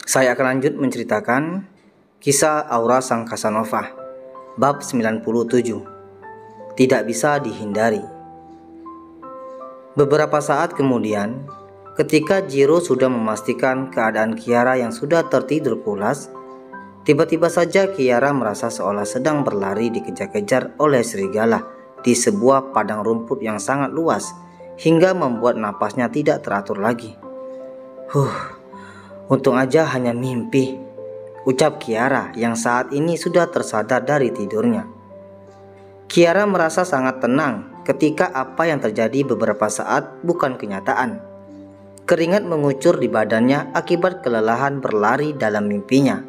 Saya akan lanjut menceritakan kisah Aura Sang Casanova, bab 97. Tidak bisa dihindari. Beberapa saat kemudian, ketika Jiro sudah memastikan keadaan Kiara yang sudah tertidur pulas, tiba-tiba saja Kiara merasa seolah sedang berlari dikejar-kejar oleh serigala di sebuah padang rumput yang sangat luas, hingga membuat napasnya tidak teratur lagi. Untung aja hanya mimpi, ucap Kiara yang saat ini sudah tersadar dari tidurnya. Kiara merasa sangat tenang ketika apa yang terjadi beberapa saat bukan kenyataan. Keringat mengucur di badannya akibat kelelahan berlari dalam mimpinya.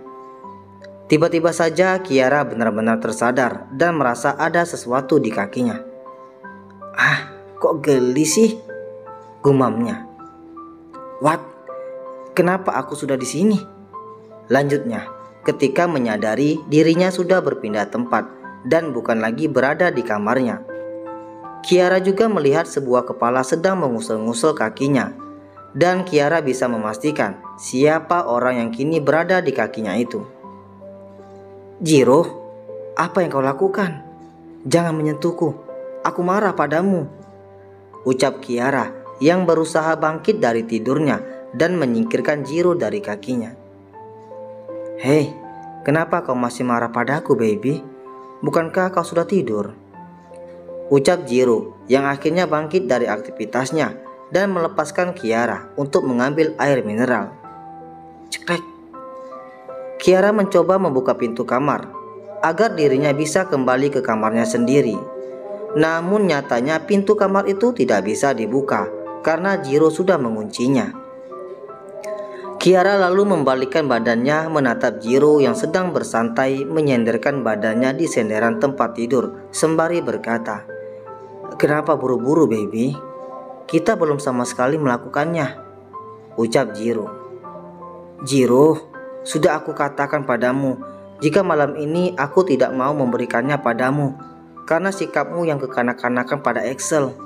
Tiba-tiba saja Kiara benar-benar tersadar dan merasa ada sesuatu di kakinya. Kok geli sih? Gumamnya. What? Kenapa aku sudah di sini? Lanjutnya, ketika menyadari dirinya sudah berpindah tempat dan bukan lagi berada di kamarnya. Kiara juga melihat sebuah kepala sedang mengusel-ngusel kakinya, dan Kiara bisa memastikan siapa orang yang kini berada di kakinya itu. Jiro, apa yang kau lakukan? Jangan menyentuhku, aku marah padamu, ucap Kiara yang berusaha bangkit dari tidurnya dan menyingkirkan Jiro dari kakinya. Hei, kenapa kau masih marah padaku, baby? Bukankah kau sudah tidur? Ucap Jiro yang akhirnya bangkit dari aktivitasnya dan melepaskan Kiara untuk mengambil air mineral. Ceklek. Kiara mencoba membuka pintu kamar agar dirinya bisa kembali ke kamarnya sendiri. Namun nyatanya pintu kamar itu tidak bisa dibuka karena Jiro sudah menguncinya. Kiara lalu membalikkan badannya menatap Jiro yang sedang bersantai menyenderkan badannya di senderan tempat tidur sembari berkata, "Kenapa buru-buru, baby? Kita belum sama sekali melakukannya," ucap Jiro. "Jiro, sudah aku katakan padamu, jika malam ini aku tidak mau memberikannya padamu karena sikapmu yang kekanak-kanakan pada Axel.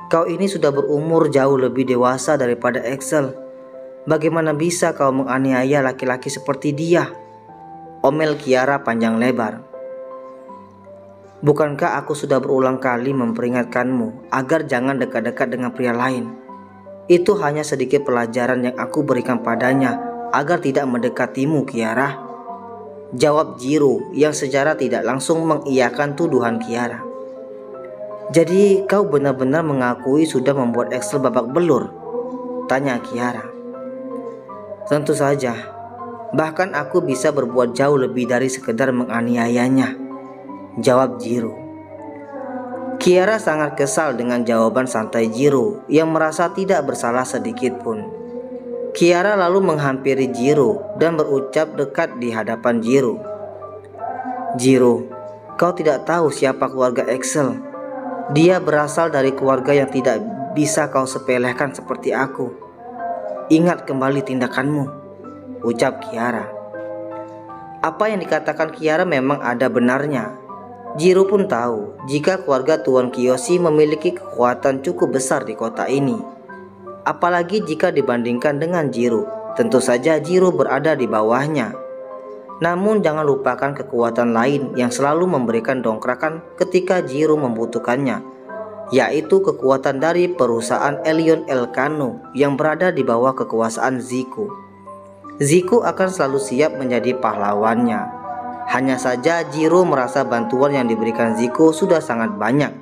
Kau ini sudah berumur jauh lebih dewasa daripada Axel. Bagaimana bisa kau menganiaya laki-laki seperti dia?" omel Kiara panjang lebar. "Bukankah aku sudah berulang kali memperingatkanmu agar jangan dekat-dekat dengan pria lain? Itu hanya sedikit pelajaran yang aku berikan padanya agar tidak mendekatimu, Kiara," jawab Jiro yang secara tidak langsung mengiyakan tuduhan Kiara. "Jadi kau benar-benar mengakui sudah membuat Axel babak belur?" tanya Kiara. "Tentu saja, bahkan aku bisa berbuat jauh lebih dari sekedar menganiayanya," jawab Jiro. Kiara sangat kesal dengan jawaban santai Jiro yang merasa tidak bersalah sedikit pun. Kiara lalu menghampiri Jiro dan berucap dekat di hadapan Jiro. "Jiro, kau tidak tahu siapa keluarga Axel. Dia berasal dari keluarga yang tidak bisa kau sepelekan seperti aku. Ingat kembali tindakanmu," ucap Kiara. Apa yang dikatakan Kiara memang ada benarnya. Jiro pun tahu jika keluarga Tuan Kiyoshi memiliki kekuatan cukup besar di kota ini. Apalagi jika dibandingkan dengan Jiro, tentu saja Jiro berada di bawahnya. Namun jangan lupakan kekuatan lain yang selalu memberikan dongkrakan ketika Jiro membutuhkannya, yaitu kekuatan dari perusahaan Elion Elcano yang berada di bawah kekuasaan Zico. Zico akan selalu siap menjadi pahlawannya. Hanya saja Jiro merasa bantuan yang diberikan Zico sudah sangat banyak,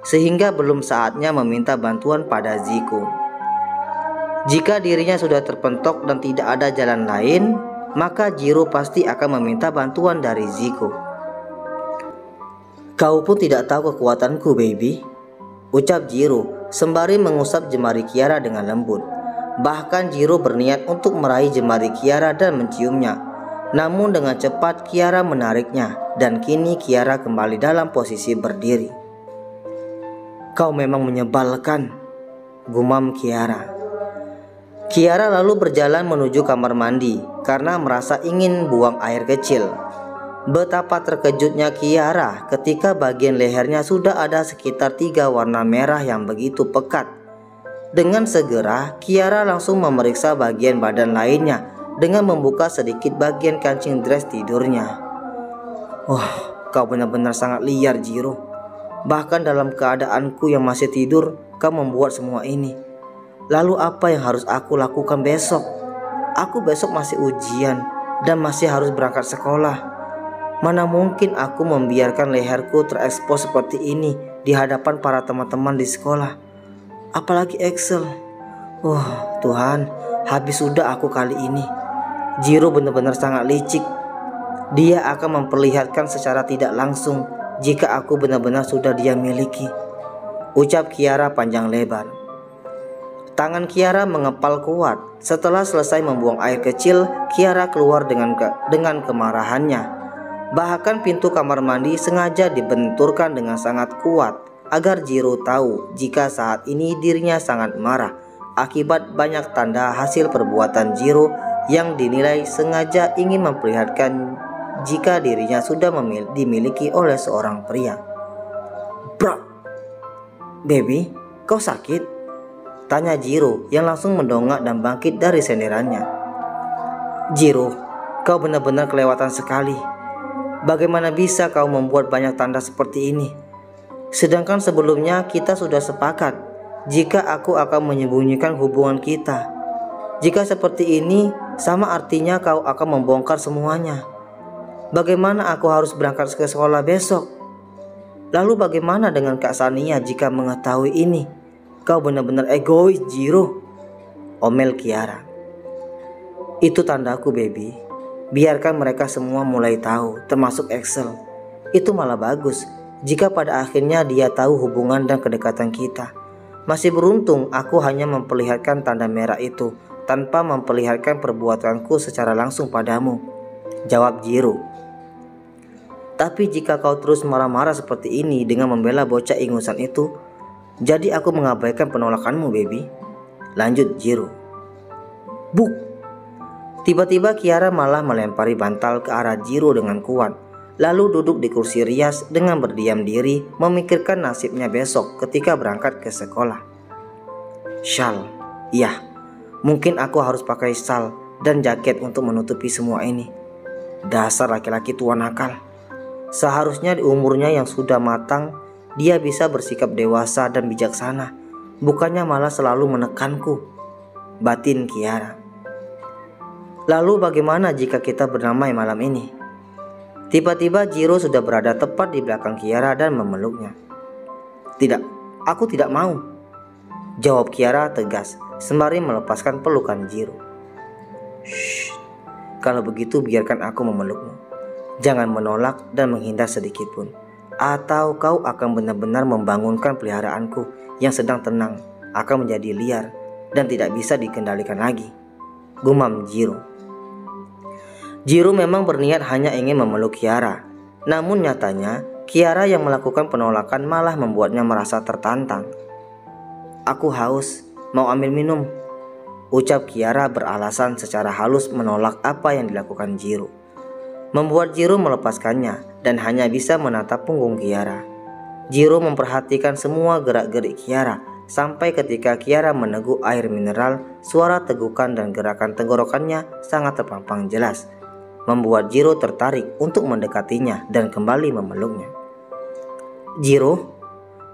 sehingga belum saatnya meminta bantuan pada Zico. Jika dirinya sudah terpentok dan tidak ada jalan lain, maka Jiro pasti akan meminta bantuan dari Zico. "Kau pun tidak tahu kekuatanku, baby," ucap Jiro sembari mengusap jemari Kiara dengan lembut. Bahkan Jiro berniat untuk meraih jemari Kiara dan menciumnya. Namun dengan cepat Kiara menariknya dan kini Kiara kembali dalam posisi berdiri. "Kau memang menyebalkan," gumam Kiara. Kiara lalu berjalan menuju kamar mandi karena merasa ingin buang air kecil. Betapa terkejutnya Kiara ketika bagian lehernya sudah ada sekitar 3 warna merah yang begitu pekat. Dengan segera Kiara langsung memeriksa bagian badan lainnya dengan membuka sedikit bagian kancing dress tidurnya. Wah, kau benar-benar sangat liar, Jiro. Bahkan dalam keadaanku yang masih tidur, kau membuat semua ini. Lalu apa yang harus aku lakukan besok? Aku besok masih ujian dan masih harus berangkat sekolah. Mana mungkin aku membiarkan leherku terekspos seperti ini di hadapan para teman-teman di sekolah. Apalagi Excel. Tuhan, habis sudah aku kali ini. Jiro benar-benar sangat licik. Dia akan memperlihatkan secara tidak langsung jika aku benar-benar sudah dia miliki, ucap Kiara panjang lebar. Tangan Kiara mengepal kuat. Setelah selesai membuang air kecil, Kiara keluar dengan kemarahannya. Bahkan pintu kamar mandi sengaja dibenturkan dengan sangat kuat agar Jiro tahu jika saat ini dirinya sangat marah akibat banyak tanda hasil perbuatan Jiro yang dinilai sengaja ingin memperlihatkan jika dirinya sudah dimiliki oleh seorang pria. Bro, baby, kau sakit? Tanya Jiro yang langsung mendongak dan bangkit dari senderannya. Jiro, kau benar-benar kelewatan sekali. Bagaimana bisa kau membuat banyak tanda seperti ini? Sedangkan sebelumnya kita sudah sepakat jika aku akan menyembunyikan hubungan kita. Jika seperti ini, sama artinya kau akan membongkar semuanya. Bagaimana aku harus berangkat ke sekolah besok? Lalu bagaimana dengan Kak Sania jika mengetahui ini? Kau benar-benar egois, Jiro, omel Kiara. Itu tandaku, baby. Biarkan mereka semua mulai tahu, termasuk Excel. Itu malah bagus jika pada akhirnya dia tahu hubungan dan kedekatan kita. Masih beruntung aku hanya memperlihatkan tanda merah itu tanpa memperlihatkan perbuatanku secara langsung padamu, jawab Jiro. Tapi jika kau terus marah-marah seperti ini dengan membela bocah ingusan itu, jadi aku mengabaikan penolakanmu, baby, lanjut Jiro. Buk! Tiba-tiba Kiara malah melempari bantal ke arah Jiro dengan kuat, lalu duduk di kursi rias dengan berdiam diri memikirkan nasibnya besok ketika berangkat ke sekolah. Shal, iya, mungkin aku harus pakai shal dan jaket untuk menutupi semua ini. Dasar laki-laki tua nakal. Seharusnya di umurnya yang sudah matang, dia bisa bersikap dewasa dan bijaksana, bukannya malah selalu menekanku, batin Kiara. Lalu bagaimana jika kita berdamai malam ini? Tiba-tiba Jiro sudah berada tepat di belakang Kiara dan memeluknya. Tidak, aku tidak mau, jawab Kiara tegas sembari melepaskan pelukan Jiro. Shh, kalau begitu biarkan aku memelukmu. Jangan menolak dan menghindar sedikit pun, atau kau akan benar-benar membangunkan peliharaanku yang sedang tenang akan menjadi liar dan tidak bisa dikendalikan lagi, gumam Jiro. Jiro memang berniat hanya ingin memeluk Kiara, namun nyatanya Kiara yang melakukan penolakan malah membuatnya merasa tertantang. Aku haus, mau ambil minum, ucap Kiara beralasan secara halus menolak apa yang dilakukan Jiro, membuat Jiro melepaskannya dan hanya bisa menatap punggung Kiara. Jiro memperhatikan semua gerak-gerik Kiara sampai ketika Kiara meneguk air mineral, suara tegukan dan gerakan tenggorokannya sangat terpampang jelas, membuat Jiro tertarik untuk mendekatinya dan kembali memeluknya. Jiro,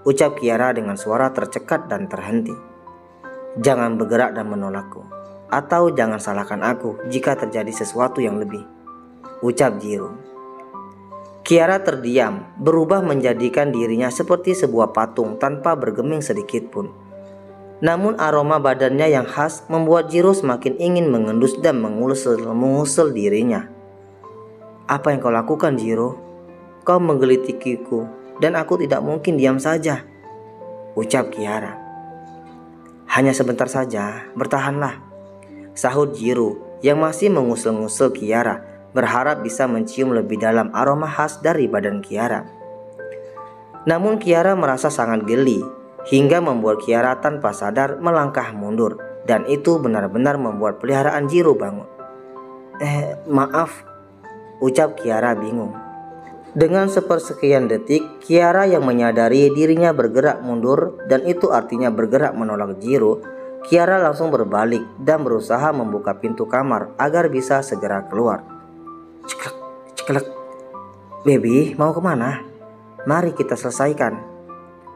ucap Kiara dengan suara tercekat dan terhenti. Jangan bergerak dan menolakku, atau jangan salahkan aku jika terjadi sesuatu yang lebih, ucap Jiro. Kiara terdiam, berubah menjadikan dirinya seperti sebuah patung tanpa bergeming sedikit pun. Namun aroma badannya yang khas membuat Jiro semakin ingin mengendus dan mengusel dirinya. Apa yang kau lakukan, Jiro? Kau menggelitikiku dan aku tidak mungkin diam saja, ucap Kiara. Hanya sebentar saja, bertahanlah, sahut Jiro yang masih mengusel-ngusel Kiara, berharap bisa mencium lebih dalam aroma khas dari badan Kiara. Namun Kiara merasa sangat geli hingga membuat Kiara tanpa sadar melangkah mundur, dan itu benar-benar membuat peliharaan Jiro bangun. Maaf, ucap Kiara bingung. Dengan sepersekian detik, Kiara yang menyadari dirinya bergerak mundur dan itu artinya bergerak menolak Jiro, Kiara langsung berbalik dan berusaha membuka pintu kamar agar bisa segera keluar. Ceklek, ceklek. Baby, mau kemana? Mari kita selesaikan,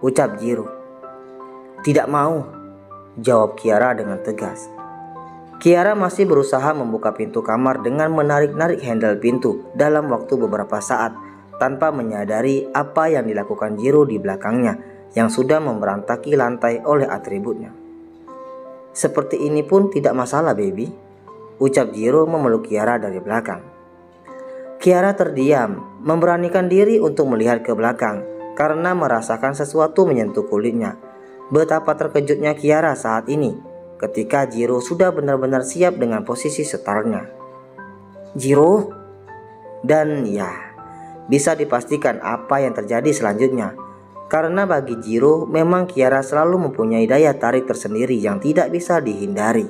ucap Jiro. Tidak mau, jawab Kiara dengan tegas. Kiara masih berusaha membuka pintu kamar dengan menarik-narik handle pintu dalam waktu beberapa saat tanpa menyadari apa yang dilakukan Jiro di belakangnya yang sudah memberantaki lantai oleh atributnya. Seperti ini pun tidak masalah, baby, ucap Jiro memeluk Kiara dari belakang. Kiara terdiam, memberanikan diri untuk melihat ke belakang karena merasakan sesuatu menyentuh kulitnya. Betapa terkejutnya Kiara saat ini ketika Jiro sudah benar-benar siap dengan posisi setarnya. Jiro? Dan ya, bisa dipastikan apa yang terjadi selanjutnya. Karena bagi Jiro memang Kiara selalu mempunyai daya tarik tersendiri yang tidak bisa dihindari.